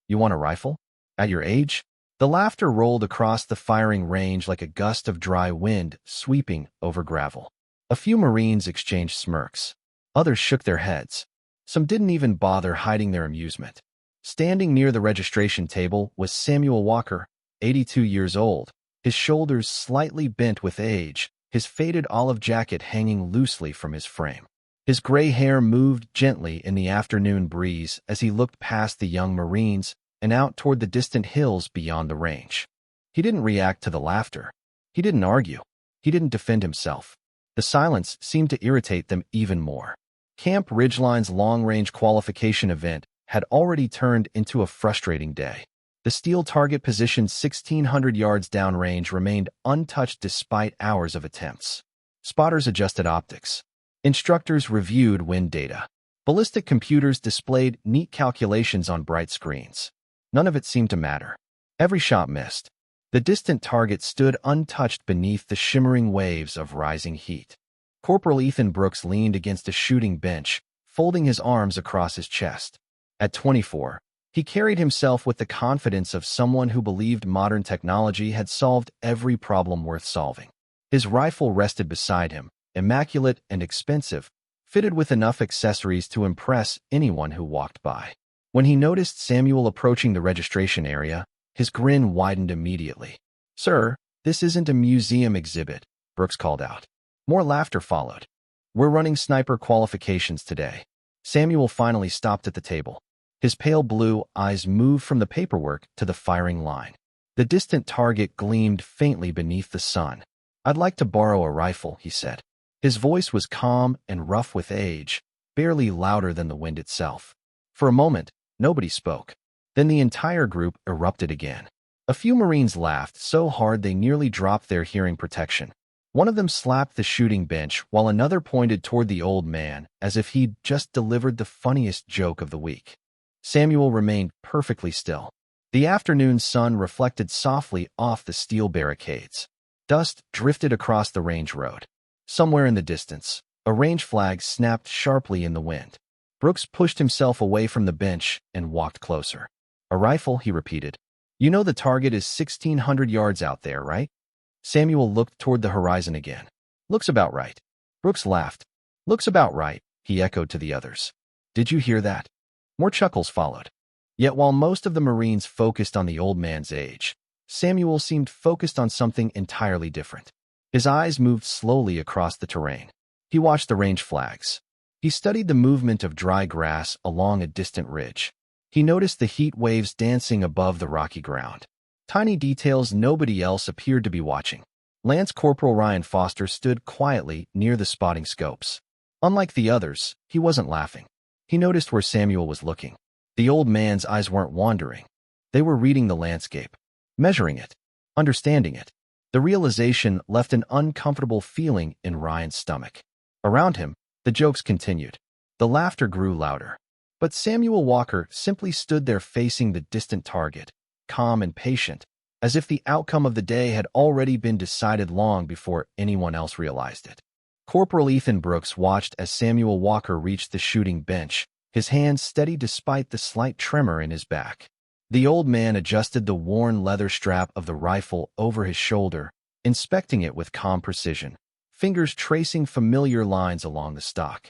You want a rifle? At your age? The laughter rolled across the firing range like a gust of dry wind sweeping over gravel. A few Marines exchanged smirks. Others shook their heads. Some didn't even bother hiding their amusement. Standing near the registration table was Samuel Walker, 82 years old, his shoulders slightly bent with age, his faded olive jacket hanging loosely from his frame. His gray hair moved gently in the afternoon breeze as he looked past the young Marines and out toward the distant hills beyond the range. He didn't react to the laughter. He didn't argue. He didn't defend himself. The silence seemed to irritate them even more. Camp Ridgeline's long-range qualification event had already turned into a frustrating day. The steel target positioned 1,600 yards downrange remained untouched despite hours of attempts. Spotters adjusted optics. Instructors reviewed wind data. Ballistic computers displayed neat calculations on bright screens. None of it seemed to matter. Every shot missed. The distant target stood untouched beneath the shimmering waves of rising heat. Corporal Ethan Brooks leaned against a shooting bench, folding his arms across his chest. At 24, he carried himself with the confidence of someone who believed modern technology had solved every problem worth solving. His rifle rested beside him, immaculate and expensive, fitted with enough accessories to impress anyone who walked by. When he noticed Samuel approaching the registration area, his grin widened immediately. "Sir, this isn't a museum exhibit," Brooks called out. More laughter followed. "We're running sniper qualifications today." Samuel finally stopped at the table. His pale blue eyes moved from the paperwork to the firing line. The distant target gleamed faintly beneath the sun. "I'd like to borrow a rifle," he said. His voice was calm and rough with age, barely louder than the wind itself. For a moment, nobody spoke. Then the entire group erupted again. A few Marines laughed so hard they nearly dropped their hearing protection. One of them slapped the shooting bench while another pointed toward the old man as if he'd just delivered the funniest joke of the week. Samuel remained perfectly still. The afternoon sun reflected softly off the steel barricades. Dust drifted across the range road. Somewhere in the distance, a range flag snapped sharply in the wind. Brooks pushed himself away from the bench and walked closer. "A rifle," he repeated. "You know the target is 1,600 yards out there, right?" Samuel looked toward the horizon again. "Looks about right." Brooks laughed. "Looks about right," he echoed to the others. "Did you hear that?" More chuckles followed. Yet while most of the Marines focused on the old man's age, Samuel seemed focused on something entirely different. His eyes moved slowly across the terrain. He watched the range flags. He studied the movement of dry grass along a distant ridge. He noticed the heat waves dancing above the rocky ground. Tiny details nobody else appeared to be watching. Lance Corporal Ryan Foster stood quietly near the spotting scopes. Unlike the others, he wasn't laughing. He noticed where Samuel was looking. The old man's eyes weren't wandering. They were reading the landscape, measuring it, understanding it. The realization left an uncomfortable feeling in Ryan's stomach. Around him, the jokes continued. The laughter grew louder. But Samuel Walker simply stood there facing the distant target, calm and patient, as if the outcome of the day had already been decided long before anyone else realized it. Corporal Ethan Brooks watched as Samuel Walker reached the shooting bench, his hands steady despite the slight tremor in his back. The old man adjusted the worn leather strap of the rifle over his shoulder, inspecting it with calm precision, fingers tracing familiar lines along the stock.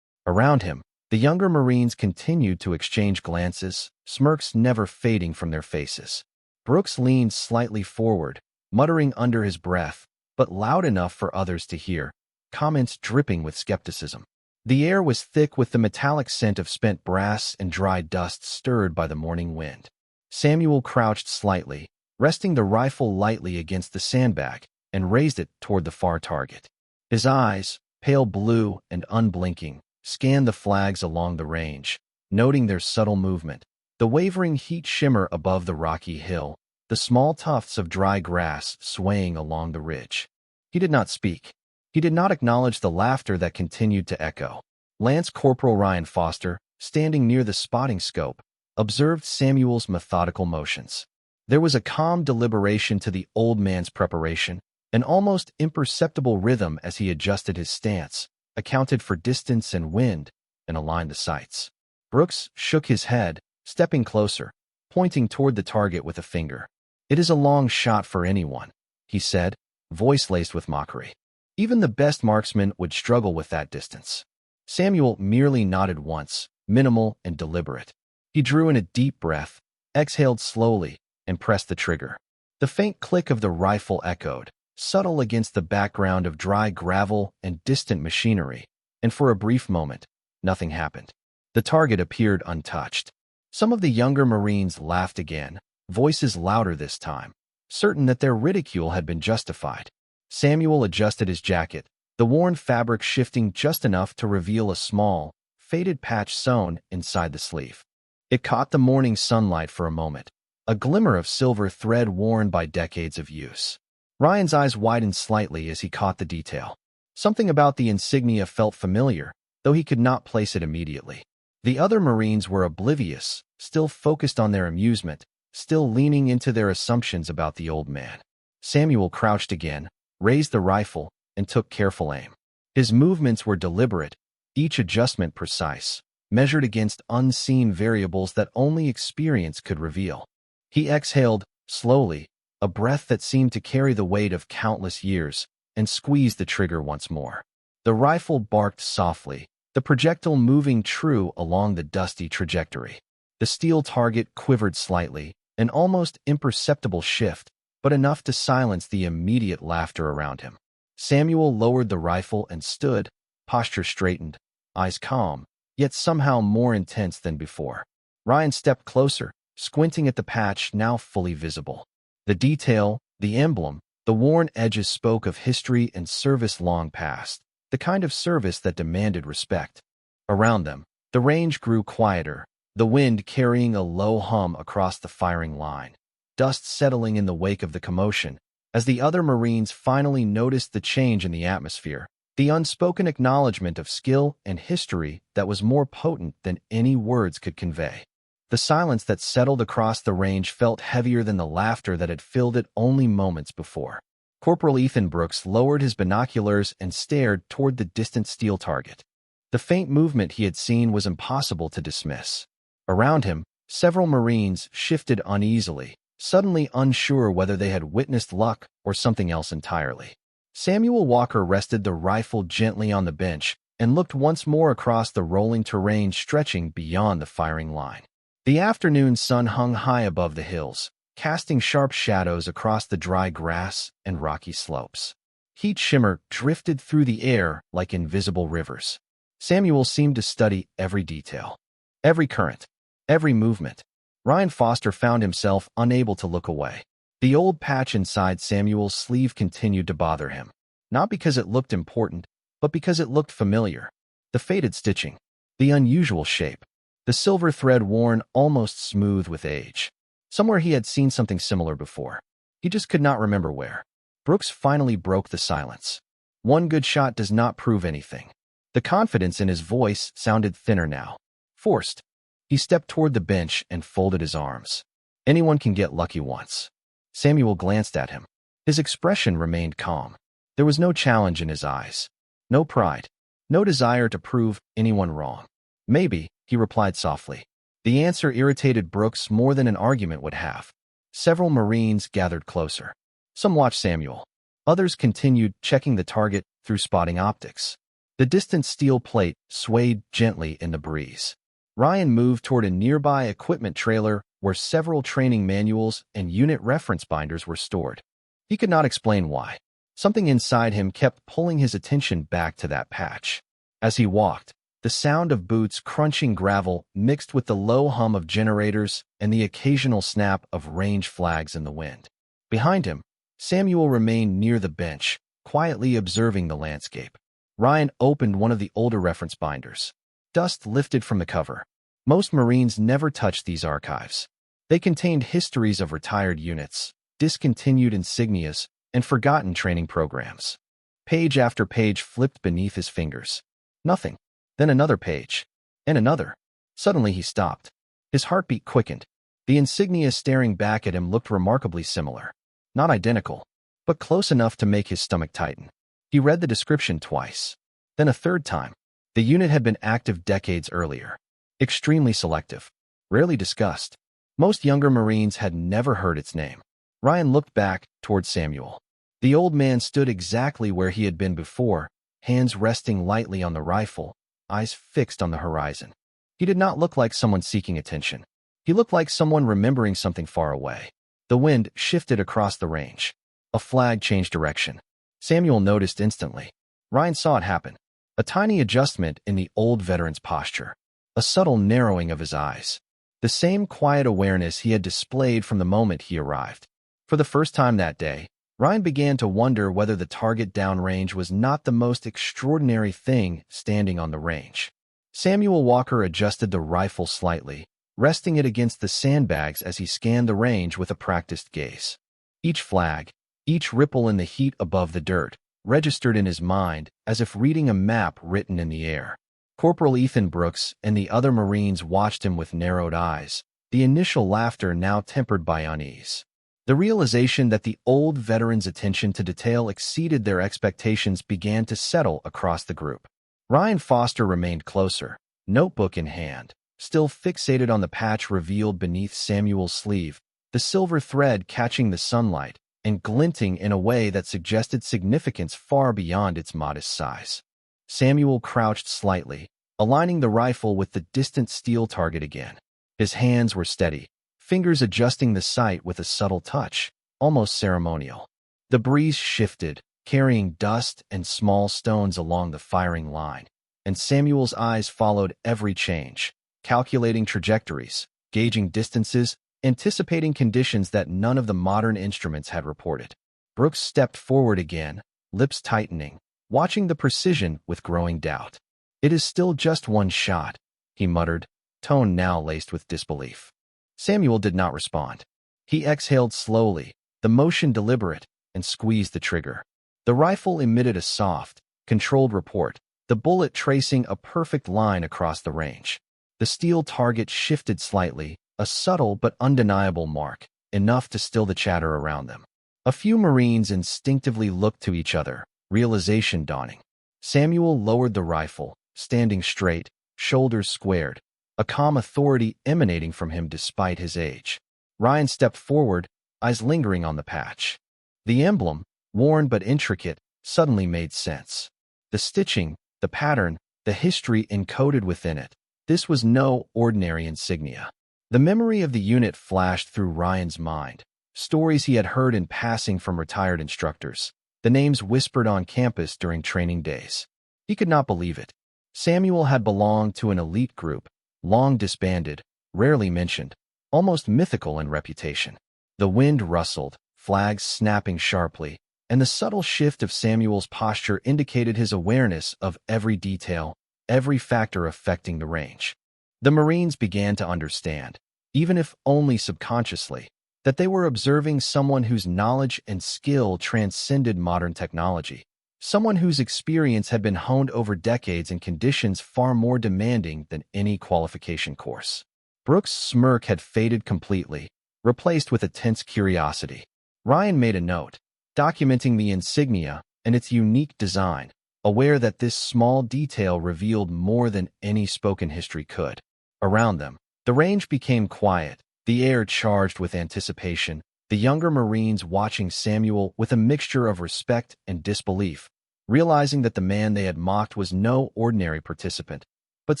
Around him, the younger Marines continued to exchange glances, smirks never fading from their faces. Brooks leaned slightly forward, muttering under his breath, but loud enough for others to hear, comments dripping with skepticism. The air was thick with the metallic scent of spent brass and dry dust stirred by the morning wind. Samuel crouched slightly, resting the rifle lightly against the sandbag, and raised it toward the far target. His eyes, pale blue and unblinking, scanned the flags along the range, noting their subtle movement, the wavering heat shimmer above the rocky hill, the small tufts of dry grass swaying along the ridge. He did not speak. He did not acknowledge the laughter that continued to echo. Lance Corporal Ryan Foster, standing near the spotting scope, observed Samuel's methodical motions. There was a calm deliberation to the old man's preparation, an almost imperceptible rhythm as he adjusted his stance, accounted for distance and wind, and aligned the sights. Brooks shook his head, stepping closer, pointing toward the target with a finger. "It is a long shot for anyone," he said, voice laced with mockery. "Even the best marksman would struggle with that distance." Samuel merely nodded once, minimal and deliberate. He drew in a deep breath, exhaled slowly, and pressed the trigger. The faint click of the rifle echoed, subtle against the background of dry gravel and distant machinery, and for a brief moment, nothing happened. The target appeared untouched. Some of the younger Marines laughed again, voices louder this time, certain that their ridicule had been justified. Samuel adjusted his jacket, the worn fabric shifting just enough to reveal a small, faded patch sewn inside the sleeve. It caught the morning sunlight for a moment, a glimmer of silver thread worn by decades of use. Ryan's eyes widened slightly as he caught the detail. Something about the insignia felt familiar, though he could not place it immediately. The other Marines were oblivious, still focused on their amusement, still leaning into their assumptions about the old man. Samuel crouched again, raised the rifle, and took careful aim. His movements were deliberate, each adjustment precise, measured against unseen variables that only experience could reveal. He exhaled, slowly, a breath that seemed to carry the weight of countless years, and squeezed the trigger once more. The rifle barked softly, the projectile moving true along the dusty trajectory. The steel target quivered slightly, an almost imperceptible shift, but enough to silence the immediate laughter around him. Samuel lowered the rifle and stood, posture straightened, eyes calm, yet somehow more intense than before. Ryan stepped closer, squinting at the patch now fully visible. The detail, the emblem, the worn edges spoke of history and service long past, the kind of service that demanded respect. Around them, the range grew quieter, the wind carrying a low hum across the firing line, dust settling in the wake of the commotion. As the other Marines finally noticed the change in the atmosphere, the unspoken acknowledgment of skill and history that was more potent than any words could convey. The silence that settled across the range felt heavier than the laughter that had filled it only moments before. Corporal Ethan Brooks lowered his binoculars and stared toward the distant steel target. The faint movement he had seen was impossible to dismiss. Around him, several Marines shifted uneasily, suddenly unsure whether they had witnessed luck or something else entirely. Samuel Walker rested the rifle gently on the bench and looked once more across the rolling terrain stretching beyond the firing line. The afternoon sun hung high above the hills, casting sharp shadows across the dry grass and rocky slopes. Heat shimmer drifted through the air like invisible rivers. Samuel seemed to study every detail, every current, every movement. Ryan Foster found himself unable to look away. The old patch inside Samuel's sleeve continued to bother him, not because it looked important, but because it looked familiar. The faded stitching, the unusual shape, the silver thread worn almost smooth with age. Somewhere he had seen something similar before. He just could not remember where. Brooks finally broke the silence. One good shot does not prove anything. The confidence in his voice sounded thinner now, forced. He stepped toward the bench and folded his arms. Anyone can get lucky once. Samuel glanced at him. His expression remained calm. There was no challenge in his eyes, no pride, no desire to prove anyone wrong. "Maybe," he replied softly. The answer irritated Brooks more than an argument would have. Several Marines gathered closer. Some watched Samuel. Others continued checking the target through spotting optics. The distant steel plate swayed gently in the breeze. Ryan moved toward a nearby equipment trailer where several training manuals and unit reference binders were stored. He could not explain why. Something inside him kept pulling his attention back to that patch. As he walked, the sound of boots crunching gravel mixed with the low hum of generators and the occasional snap of range flags in the wind. Behind him, Samuel remained near the bench, quietly observing the landscape. Ryan opened one of the older reference binders. Dust lifted from the cover. Most Marines never touched these archives. They contained histories of retired units, discontinued insignias, and forgotten training programs. Page after page flipped beneath his fingers. Nothing. Then another page. And another. Suddenly he stopped. His heartbeat quickened. The insignia staring back at him looked remarkably similar. Not identical, but close enough to make his stomach tighten. He read the description twice. Then a third time. The unit had been active decades earlier. Extremely selective. Rarely discussed. Most younger Marines had never heard its name. Ryan looked back toward Samuel. The old man stood exactly where he had been before, hands resting lightly on the rifle, eyes fixed on the horizon. He did not look like someone seeking attention. He looked like someone remembering something far away. The wind shifted across the range. A flag changed direction. Samuel noticed instantly. Ryan saw it happen. A tiny adjustment in the old veteran's posture. A subtle narrowing of his eyes. The same quiet awareness he had displayed from the moment he arrived. For the first time that day, Ryan began to wonder whether the target downrange was not the most extraordinary thing standing on the range. Samuel Walker adjusted the rifle slightly, resting it against the sandbags as he scanned the range with a practiced gaze. Each flag, each ripple in the heat above the dirt, registered in his mind as if reading a map written in the air. Corporal Ethan Brooks and the other Marines watched him with narrowed eyes, the initial laughter now tempered by unease. The realization that the old veteran's attention to detail exceeded their expectations began to settle across the group. Ryan Foster remained closer, notebook in hand, still fixated on the patch revealed beneath Samuel's sleeve, the silver thread catching the sunlight and glinting in a way that suggested significance far beyond its modest size. Samuel crouched slightly, aligning the rifle with the distant steel target again. His hands were steady, fingers adjusting the sight with a subtle touch, almost ceremonial. The breeze shifted, carrying dust and small stones along the firing line, and Samuel's eyes followed every change, calculating trajectories, gauging distances, anticipating conditions that none of the modern instruments had reported. Brooks stepped forward again, lips tightening, watching the precision with growing doubt. "It is still just one shot," he muttered, tone now laced with disbelief. Samuel did not respond. He exhaled slowly, the motion deliberate, and squeezed the trigger. The rifle emitted a soft, controlled report, the bullet tracing a perfect line across the range. The steel target shifted slightly, a subtle but undeniable mark, enough to still the chatter around them. A few Marines instinctively looked to each other, realization dawning. Samuel lowered the rifle, standing straight, shoulders squared, a calm authority emanating from him despite his age. Ryan stepped forward, eyes lingering on the patch. The emblem, worn but intricate, suddenly made sense. The stitching, the pattern, the history encoded within it. This was no ordinary insignia. The memory of the unit flashed through Ryan's mind. Stories he had heard in passing from retired instructors. The names whispered on campus during training days. He could not believe it. Samuel had belonged to an elite group, long disbanded, rarely mentioned, almost mythical in reputation. The wind rustled, flags snapping sharply, and the subtle shift of Samuel's posture indicated his awareness of every detail, every factor affecting the range. The Marines began to understand, even if only subconsciously, that they were observing someone whose knowledge and skill transcended modern technology, someone whose experience had been honed over decades in conditions far more demanding than any qualification course. Brooks' smirk had faded completely, replaced with a tense curiosity. Ryan made a note, documenting the insignia and its unique design, aware that this small detail revealed more than any spoken history could. Around them, the range became quiet, the air charged with anticipation, the younger Marines watching Samuel with a mixture of respect and disbelief, realizing that the man they had mocked was no ordinary participant, but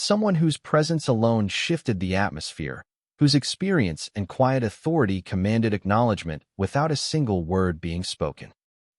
someone whose presence alone shifted the atmosphere, whose experience and quiet authority commanded acknowledgment without a single word being spoken.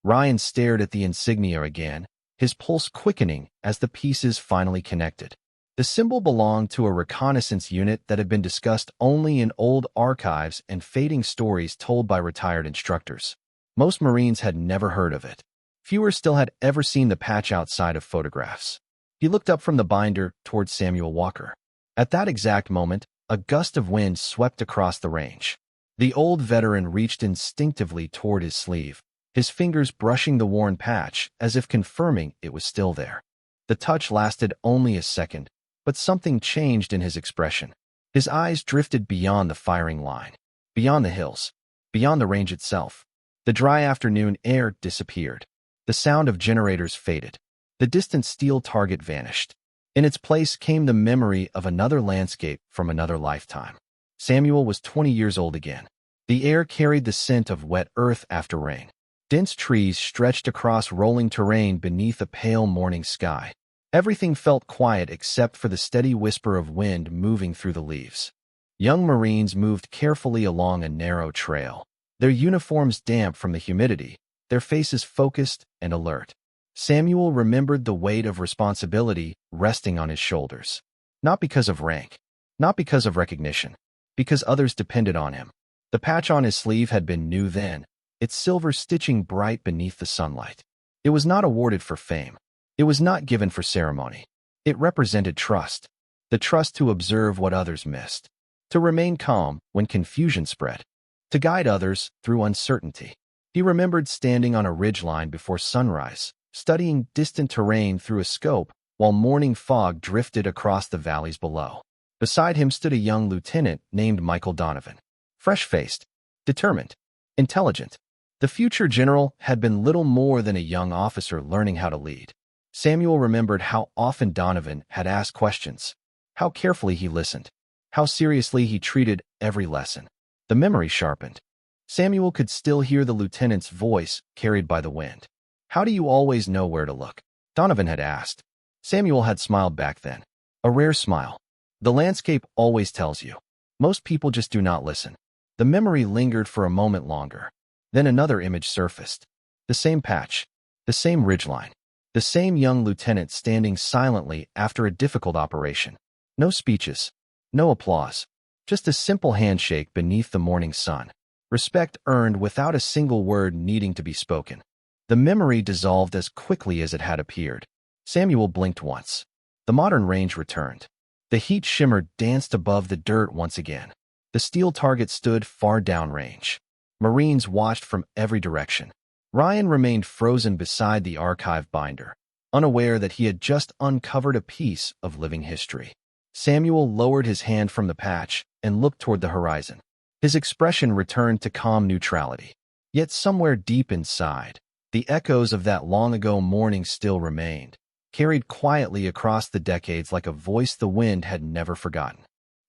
Ryan stared at the insignia again, his pulse quickening as the pieces finally connected. The symbol belonged to a reconnaissance unit that had been discussed only in old archives and fading stories told by retired instructors. Most Marines had never heard of it. Fewer still had ever seen the patch outside of photographs. He looked up from the binder toward Samuel Walker. At that exact moment, a gust of wind swept across the range. The old veteran reached instinctively toward his sleeve, his fingers brushing the worn patch as if confirming it was still there. The touch lasted only a second, but something changed in his expression. His eyes drifted beyond the firing line, beyond the hills, beyond the range itself. The dry afternoon air disappeared. The sound of generators faded. The distant steel target vanished. In its place came the memory of another landscape from another lifetime. Samuel was 20 years old again. The air carried the scent of wet earth after rain. Dense trees stretched across rolling terrain beneath a pale morning sky. Everything felt quiet except for the steady whisper of wind moving through the leaves. Young Marines moved carefully along a narrow trail, their uniforms damp from the humidity, their faces focused and alert. Samuel remembered the weight of responsibility resting on his shoulders. Not because of rank, not because of recognition, because others depended on him. The patch on his sleeve had been new then, its silver stitching bright beneath the sunlight. It was not awarded for fame. It was not given for ceremony. It represented trust, the trust to observe what others missed, to remain calm when confusion spread, to guide others through uncertainty. He remembered standing on a ridgeline before sunrise, studying distant terrain through a scope while morning fog drifted across the valleys below. Beside him stood a young lieutenant named Michael Donovan, fresh-faced, determined, intelligent. The future general had been little more than a young officer learning how to lead. Samuel remembered how often Donovan had asked questions, how carefully he listened, how seriously he treated every lesson. The memory sharpened. Samuel could still hear the lieutenant's voice carried by the wind. "How do you always know where to look?" Donovan had asked. Samuel had smiled back then, a rare smile. "The landscape always tells you. Most people just do not listen." The memory lingered for a moment longer. Then another image surfaced. The same patch, the same ridgeline, the same young lieutenant standing silently after a difficult operation. No speeches, no applause, just a simple handshake beneath the morning sun. Respect earned without a single word needing to be spoken. The memory dissolved as quickly as it had appeared. Samuel blinked once. The modern range returned. The heat shimmer danced above the dirt once again. The steel target stood far downrange. Marines watched from every direction. Ryan remained frozen beside the archive binder, unaware that he had just uncovered a piece of living history. Samuel lowered his hand from the patch and looked toward the horizon. His expression returned to calm neutrality. Yet somewhere deep inside, the echoes of that long-ago morning still remained, carried quietly across the decades like a voice the wind had never forgotten.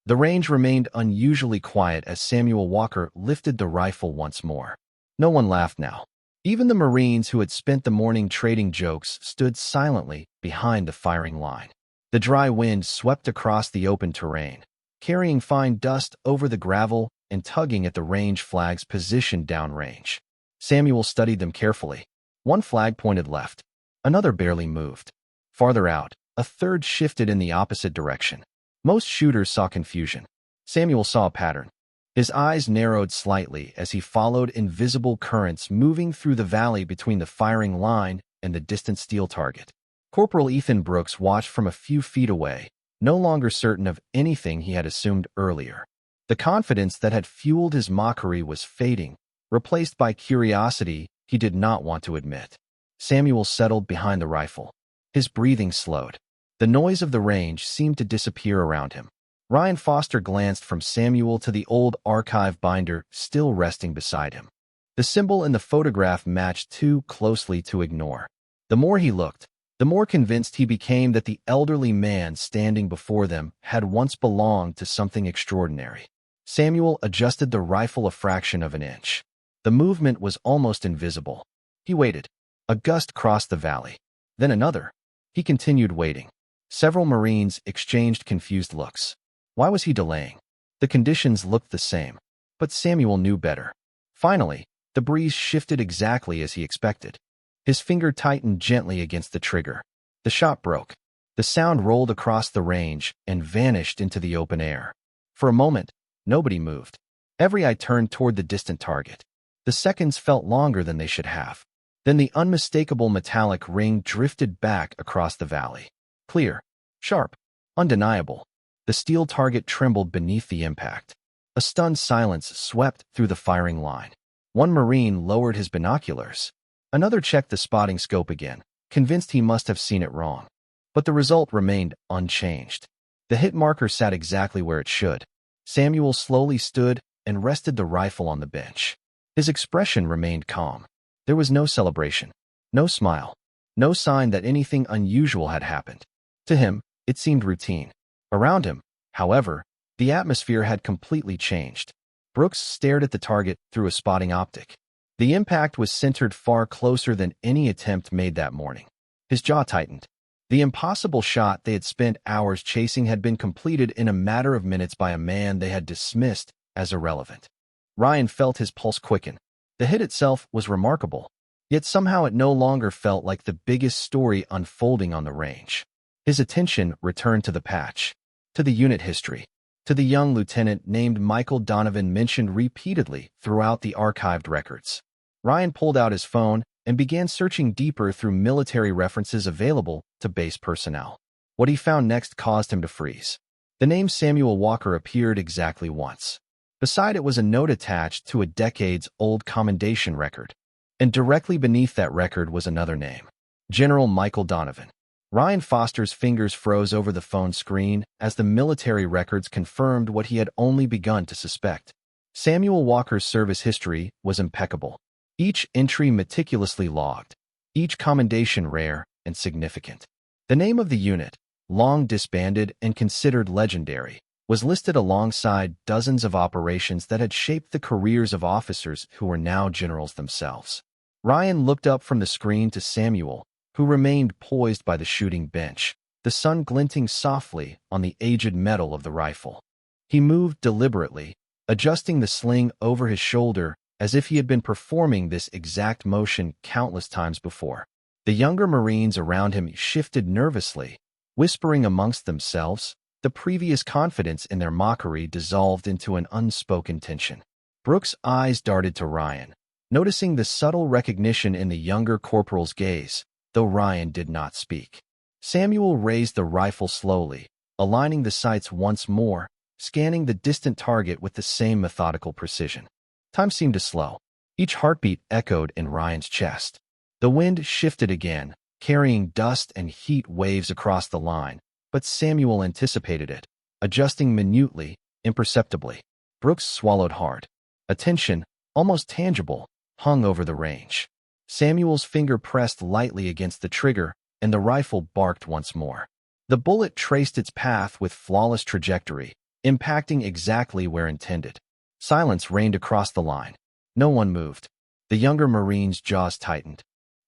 The range remained unusually quiet as Samuel Walker lifted the rifle once more. No one laughed now. Even the Marines who had spent the morning trading jokes stood silently behind the firing line. The dry wind swept across the open terrain, carrying fine dust over the gravel and tugging at the range flags positioned downrange. Samuel studied them carefully. One flag pointed left. Another barely moved. Farther out, a third shifted in the opposite direction. Most shooters saw confusion. Samuel saw a pattern. His eyes narrowed slightly as he followed invisible currents moving through the valley between the firing line and the distant steel target. Corporal Ethan Brooks watched from a few feet away, no longer certain of anything he had assumed earlier. The confidence that had fueled his mockery was fading, replaced by curiosity he did not want to admit. Samuel settled behind the rifle. His breathing slowed. The noise of the range seemed to disappear around him. Ryan Foster glanced from Samuel to the old archive binder still resting beside him. The symbol in the photograph matched too closely to ignore. The more he looked, the more convinced he became that the elderly man standing before them had once belonged to something extraordinary. Samuel adjusted the rifle a fraction of an inch. The movement was almost invisible. He waited. A gust crossed the valley. Then another. He continued waiting. Several Marines exchanged confused looks. Why was he delaying? The conditions looked the same, but Samuel knew better. Finally, the breeze shifted exactly as he expected. His finger tightened gently against the trigger. The shot broke. The sound rolled across the range and vanished into the open air. For a moment, nobody moved. Every eye turned toward the distant target. The seconds felt longer than they should have. Then the unmistakable metallic ring drifted back across the valley. Clear, sharp, undeniable. The steel target trembled beneath the impact. A stunned silence swept through the firing line. One Marine lowered his binoculars. Another checked the spotting scope again, convinced he must have seen it wrong. But the result remained unchanged. The hit marker sat exactly where it should. Samuel slowly stood and rested the rifle on the bench. His expression remained calm. There was no celebration, no smile, no sign that anything unusual had happened. To him, it seemed routine. Around him, however, The atmosphere had completely changed. Brooks stared at the target through a spotting optic. The impact was centered far closer than any attempt made that morning. His jaw tightened. The impossible shot they had spent hours chasing had been completed in a matter of minutes by a man they had dismissed as irrelevant. Ryan felt his pulse quicken. The hit itself was remarkable, yet somehow it no longer felt like the biggest story unfolding on the range. His attention returned to the patch, to the unit history, to the young lieutenant named Michael Donovan mentioned repeatedly throughout the archived records. Ryan pulled out his phone and began searching deeper through military references available to base personnel. What he found next caused him to freeze. The name Samuel Walker appeared exactly once. Beside it was a note attached to a decades-old commendation record, and directly beneath that record was another name, General Michael Donovan. Ryan Foster's fingers froze over the phone screen as the military records confirmed what he had only begun to suspect. Samuel Walker's service history was impeccable. Each entry meticulously logged, each commendation rare and significant. The name of the unit, long disbanded and considered legendary, was listed alongside dozens of operations that had shaped the careers of officers who were now generals themselves. Ryan looked up from the screen to Samuel, who remained poised by the shooting bench, the sun glinting softly on the aged metal of the rifle. He moved deliberately, adjusting the sling over his shoulder as if he had been performing this exact motion countless times before. The younger Marines around him shifted nervously, whispering amongst themselves. The previous confidence in their mockery dissolved into an unspoken tension. Brooks' eyes darted to Ryan, noticing the subtle recognition in the younger corporal's gaze, though Ryan did not speak. Samuel raised the rifle slowly, aligning the sights once more, scanning the distant target with the same methodical precision. Time seemed to slow. Each heartbeat echoed in Ryan's chest. The wind shifted again, carrying dust and heat waves across the line, but Samuel anticipated it, adjusting minutely, imperceptibly. Brooks swallowed hard. A tension, almost tangible, hung over the range. Samuel's finger pressed lightly against the trigger, and the rifle barked once more. The bullet traced its path with flawless trajectory, impacting exactly where intended. Silence reigned across the line. No one moved. The younger Marine's jaws tightened.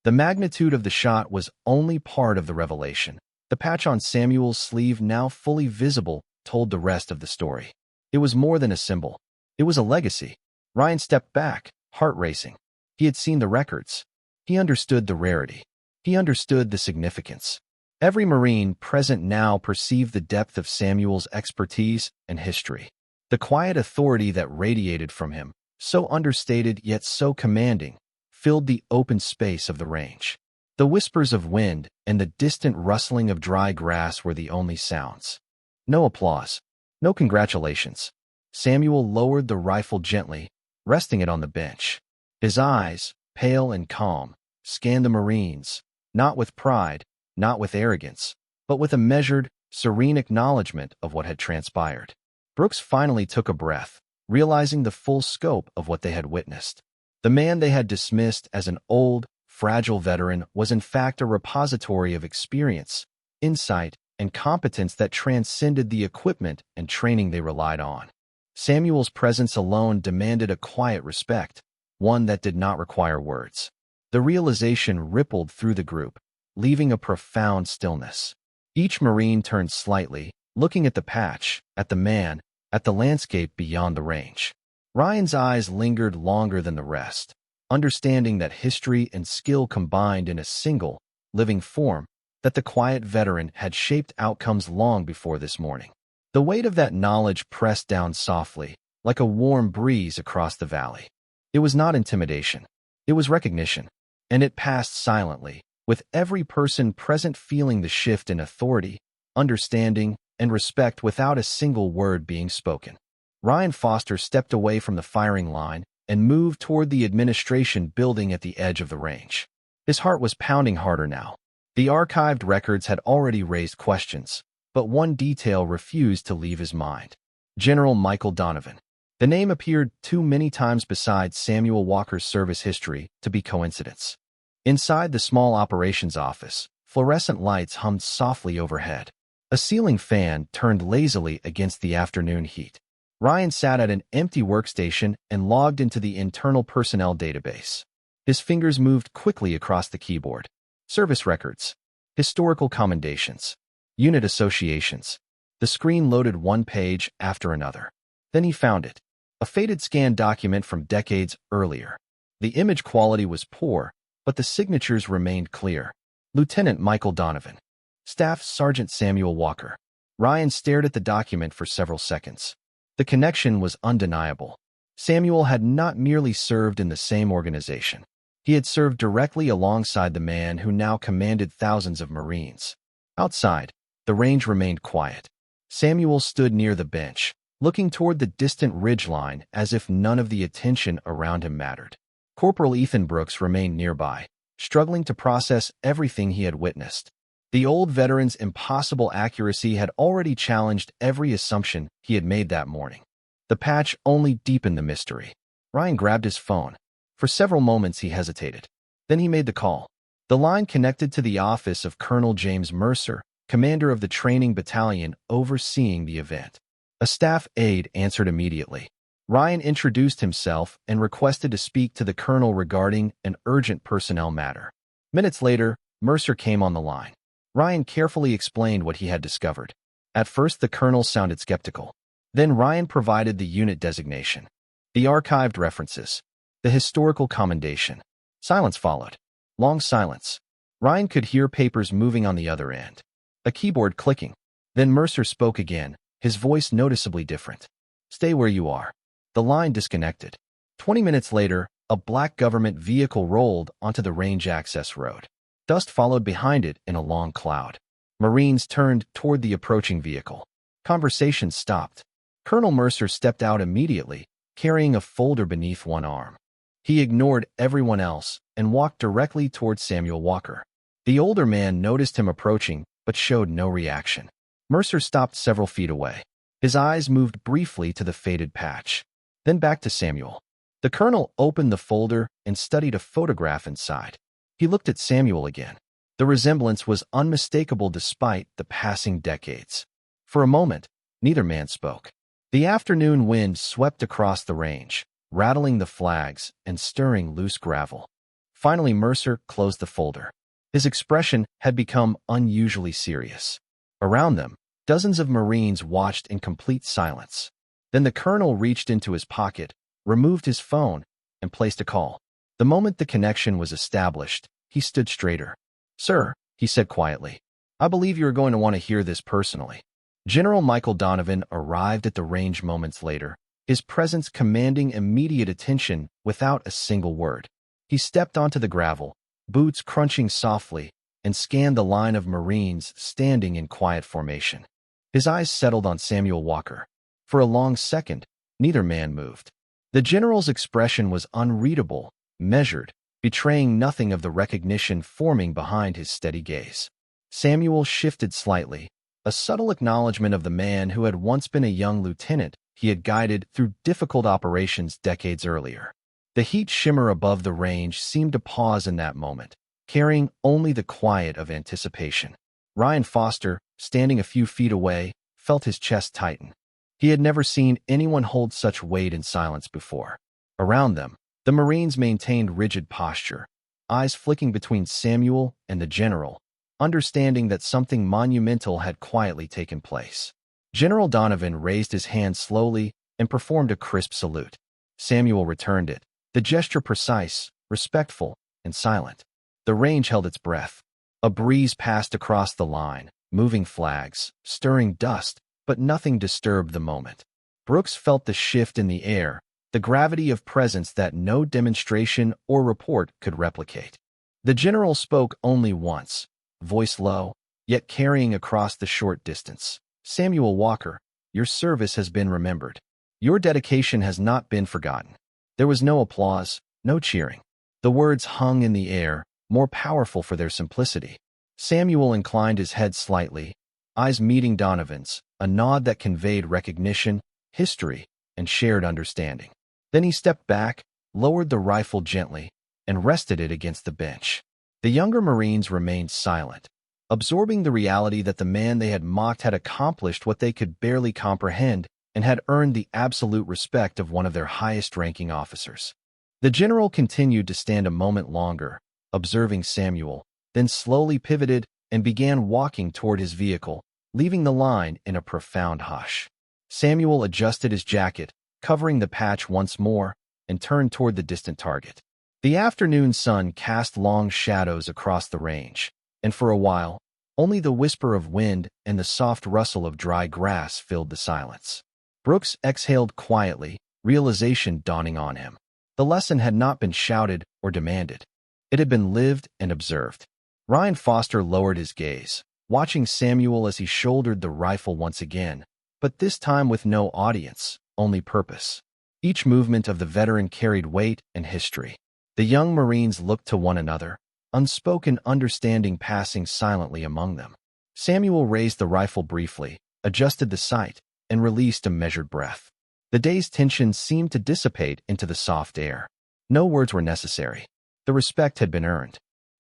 The magnitude of the shot was only part of the revelation. The patch on Samuel's sleeve, now fully visible, told the rest of the story. It was more than a symbol. It was a legacy. Ryan stepped back, heart racing. He had seen the records. He understood the rarity. He understood the significance. Every Marine present now perceived the depth of Samuel's expertise and history. The quiet authority that radiated from him, so understated yet so commanding, filled the open space of the range. The whispers of wind and the distant rustling of dry grass were the only sounds. No applause. No congratulations. Samuel lowered the rifle gently, resting it on the bench. His eyes, pale and calm, scanned the Marines, not with pride, not with arrogance, but with a measured, serene acknowledgment of what had transpired. Brooks finally took a breath, realizing the full scope of what they had witnessed. The man they had dismissed as an old, fragile veteran was in fact a repository of experience, insight, and competence that transcended the equipment and training they relied on. Samuel's presence alone demanded a quiet respect, one that did not require words. The realization rippled through the group, leaving a profound stillness. Each Marine turned slightly, looking at the patch, at the man, at the landscape beyond the range. Ryan's eyes lingered longer than the rest, understanding that history and skill combined in a single, living form, that the quiet veteran had shaped outcomes long before this morning. The weight of that knowledge pressed down softly, like a warm breeze across the valley. It was not intimidation. It was recognition, and it passed silently, with every person present feeling the shift in authority, understanding, and respect without a single word being spoken. Ryan Foster stepped away from the firing line and moved toward the administration building at the edge of the range. His heart was pounding harder now. The archived records had already raised questions, but one detail refused to leave his mind. General Michael Donovan. The name appeared too many times beside Samuel Walker's service history to be coincidence. Inside the small operations office, fluorescent lights hummed softly overhead. A ceiling fan turned lazily against the afternoon heat. Ryan sat at an empty workstation and logged into the internal personnel database. His fingers moved quickly across the keyboard. Service records, historical commendations, unit associations. The screen loaded one page after another. Then he found it. A faded scanned document from decades earlier. The image quality was poor, but the signatures remained clear. Lieutenant Michael Donovan. Staff Sergeant Samuel Walker. Ryan stared at the document for several seconds. The connection was undeniable. Samuel had not merely served in the same organization. He had served directly alongside the man who now commanded thousands of Marines. Outside, the range remained quiet. Samuel stood near the bench, looking toward the distant ridgeline as if none of the attention around him mattered. Corporal Ethan Brooks remained nearby, struggling to process everything he had witnessed. The old veteran's impossible accuracy had already challenged every assumption he had made that morning. The patch only deepened the mystery. Ryan grabbed his phone. For several moments he hesitated. Then he made the call. The line connected to the office of Colonel James Mercer, commander of the training battalion overseeing the event. A staff aide answered immediately. Ryan introduced himself and requested to speak to the colonel regarding an urgent personnel matter. Minutes later, Mercer came on the line. Ryan carefully explained what he had discovered. At first, the colonel sounded skeptical. Then Ryan provided the unit designation, the archived references, the historical commendation. Silence followed. Long silence. Ryan could hear papers moving on the other end. A keyboard clicking. Then Mercer spoke again, his voice noticeably different. Stay where you are. The line disconnected. 20 minutes later, a black government vehicle rolled onto the range access road. Dust followed behind it in a long cloud. Marines turned toward the approaching vehicle. Conversation stopped. Colonel Mercer stepped out immediately, carrying a folder beneath one arm. He ignored everyone else and walked directly toward Samuel Walker. The older man noticed him approaching, but showed no reaction. Mercer stopped several feet away. His eyes moved briefly to the faded patch, then back to Samuel. The colonel opened the folder and studied a photograph inside. He looked at Samuel again. The resemblance was unmistakable despite the passing decades. For a moment, neither man spoke. The afternoon wind swept across the range, rattling the flags and stirring loose gravel. Finally, Mercer closed the folder. His expression had become unusually serious. Around them, dozens of Marines watched in complete silence. Then the colonel reached into his pocket, removed his phone, and placed a call. The moment the connection was established, he stood straighter. Sir, he said quietly, I believe you are going to want to hear this personally. General Michael Donovan arrived at the range moments later, his presence commanding immediate attention without a single word. He stepped onto the gravel, boots crunching softly, and scanned the line of Marines standing in quiet formation. His eyes settled on Samuel Walker. For a long second, neither man moved. The general's expression was unreadable, measured, betraying nothing of the recognition forming behind his steady gaze. Samuel shifted slightly, a subtle acknowledgment of the man who had once been a young lieutenant he had guided through difficult operations decades earlier. The heat shimmer above the range seemed to pause in that moment, carrying only the quiet of anticipation. Ryan Foster, standing a few feet away, felt his chest tighten. He had never seen anyone hold such weight in silence before. Around them, the Marines maintained rigid posture, eyes flicking between Samuel and the general, understanding that something monumental had quietly taken place. General Donovan raised his hand slowly and performed a crisp salute. Samuel returned it, the gesture precise, respectful, and silent. The range held its breath. A breeze passed across the line, moving flags, stirring dust, but nothing disturbed the moment. Brooks felt the shift in the air, the gravity of presence that no demonstration or report could replicate. The general spoke only once, voice low, yet carrying across the short distance. Samuel Walker, your service has been remembered. Your dedication has not been forgotten. There was no applause, no cheering. The words hung in the air, more powerful for their simplicity. Samuel inclined his head slightly, eyes meeting Donovan's, a nod that conveyed recognition, history, and shared understanding. Then he stepped back, lowered the rifle gently, and rested it against the bench. The younger Marines remained silent, absorbing the reality that the man they had mocked had accomplished what they could barely comprehend and had earned the absolute respect of one of their highest-ranking officers. The general continued to stand a moment longer, observing Samuel, then slowly pivoted and began walking toward his vehicle, leaving the line in a profound hush. Samuel adjusted his jacket, covering the patch once more, and turned toward the distant target. The afternoon sun cast long shadows across the range, and for a while, only the whisper of wind and the soft rustle of dry grass filled the silence. Brooks exhaled quietly, realization dawning on him. The lesson had not been shouted or demanded. It had been lived and observed. Ryan Foster lowered his gaze, watching Samuel as he shouldered the rifle once again, but this time with no audience, only purpose. Each movement of the veteran carried weight and history. The young Marines looked to one another, unspoken understanding passing silently among them. Samuel raised the rifle briefly, adjusted the sight, and released a measured breath. The day's tension seemed to dissipate into the soft air. No words were necessary. The respect had been earned.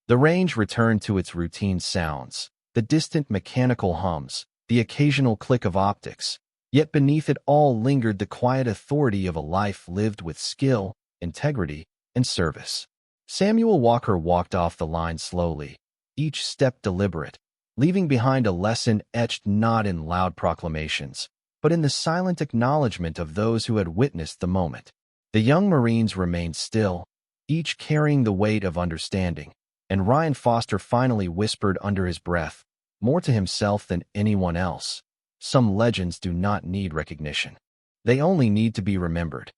The range returned to its routine sounds, the distant mechanical hums, the occasional click of optics, yet beneath it all lingered the quiet authority of a life lived with skill, integrity, and service. Samuel Walker walked off the line slowly, each step deliberate, leaving behind a lesson etched not in loud proclamations, but in the silent acknowledgment of those who had witnessed the moment. The young Marines remained still, each carrying the weight of understanding, and Ryan Foster finally whispered under his breath, more to himself than anyone else, "Some legends do not need recognition. They only need to be remembered."